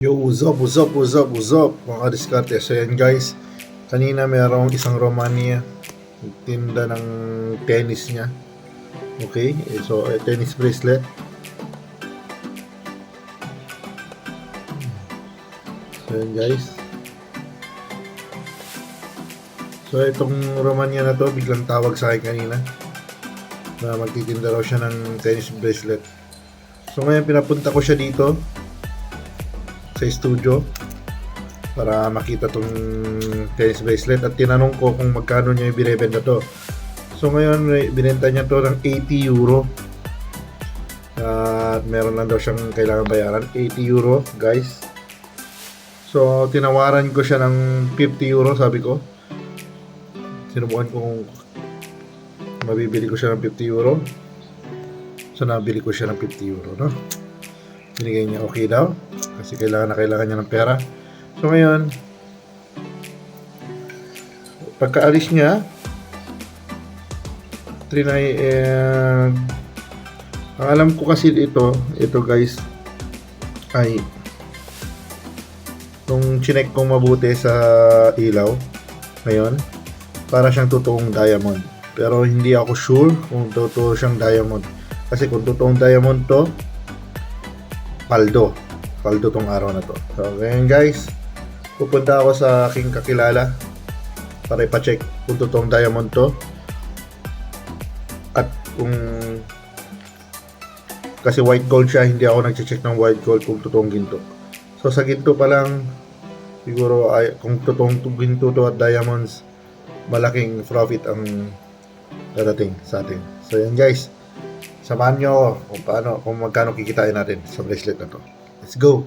Yo, what's up, mga diskarte. So yan guys, kanina merong isang Romania tinda ng tennis niya. Okay, so tennis bracelet. So yan guys. So itong Romania na to, biglang tawag sa akin kanina na magtitinda raw siya ng tennis bracelet. So ngayon pinapunta ko siya dito sa studio para makita tong tennis bracelet at tinanong ko kung magkano niya ibinebenta to. So ngayon binenta niya to ng 80 euro at meron lang daw siyang kailangan bayaran, 80 euro guys. So tinawaran ko siya ng 50 euro, sabi ko. Sinubukan ko kung mabibili ko siya ng 50 euro. So nabili ko siya ng 50 euro, no? Binigay niya okay daw kasi kailangan niya ng pera. So ngayon, pagkaalis niya, trinay, ang alam ko kasi ito guys, ay kung chinek kong mabuti sa ilaw ngayon, para siyang totoong diamond. Pero hindi ako sure kung totoo siyang diamond. Kasi kung totoong diamond to, paldo tong araw na to. So ngayon guys, pupunta ako sa aking kakilala para ipa-check kung totoong diamond to at kung kasi white gold siya, hindi ako nag-check ng white gold kung totoong ginto. So sa ginto pa lang siguro ay kung totoong ginto to at diamonds, malaking profit ang darating sa atin. So yan guys, samahan nyo ako kung magkano kikitain natin sa bracelet na to. Let's go!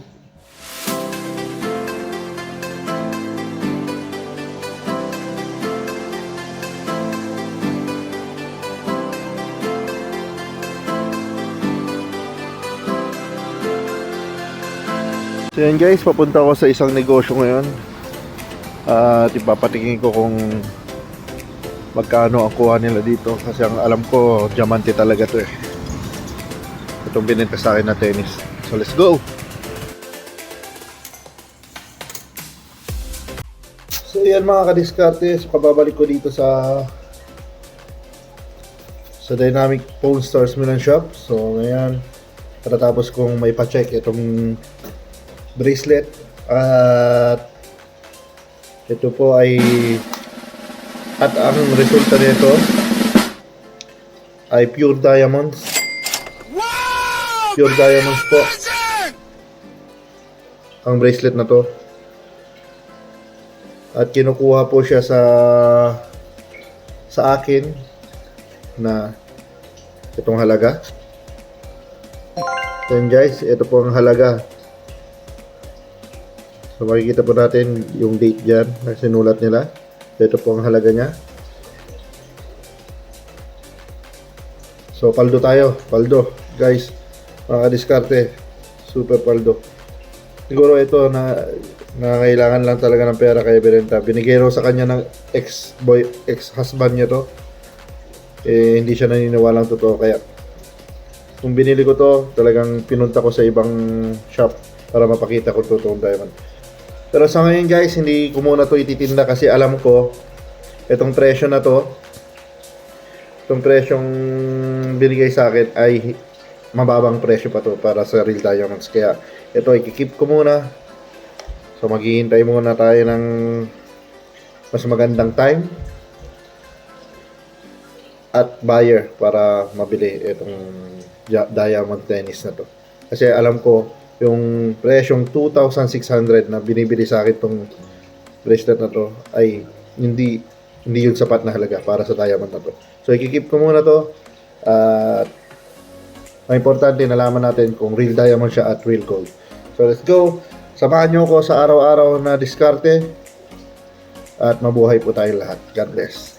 So yan guys, papunta ako sa isang negosyo ngayon at ipapatingin ko kung magkano ang kuha nila dito kasi ang alam ko diamante talaga to itong binenta sa akin na tennis. So let's go. So yan mga kadiskarte, so kababalik ko dito sa Dynamic Phone Stores Milan Shop. So ngayon patatapos kong may pa-check itong bracelet at ito po ay at ang resulta nito ay pure diamonds. Pure diamonds po ang bracelet na to. At kinukuha po siya sa akin na itong halaga. Then guys, ito po ang halaga. So makikita po natin yung date dyan na sinulat nila. Ito po ang halaga niya. So paldo tayo, paldo guys, mga diskarte, super paldo. Siguro ito na kailangan lang talaga ng pera kaya binenta. Binigay raw sa kanya ng ex-husband niya to. Hindi siya naniniwalang totoo, kaya kung binili ko to, talagang pinunta ko sa ibang shop para mapakita ko totoong diamond. Pero sa ngayon guys, hindi ko muna to ititinda kasi alam ko itong presyo na to, itong presyong binigay sa akin ay mababang presyo pa to para sa real diamonds. Kaya ito i-keep ko muna. So maghihintay muna tayo ng mas magandang time at buyer para mabili itong diamond tennis na to. Kasi alam ko yung presyong 2,600 na binibili sa akin tong bracelet na to ay hindi yun sapat na halaga para sa diamond na to. So i-keep ko muna to at ang importante nalaman natin kung real diamond siya at real gold. So let's go. Samahan nyo ko sa araw-araw na diskarte at mabuhay po tayong lahat. God bless.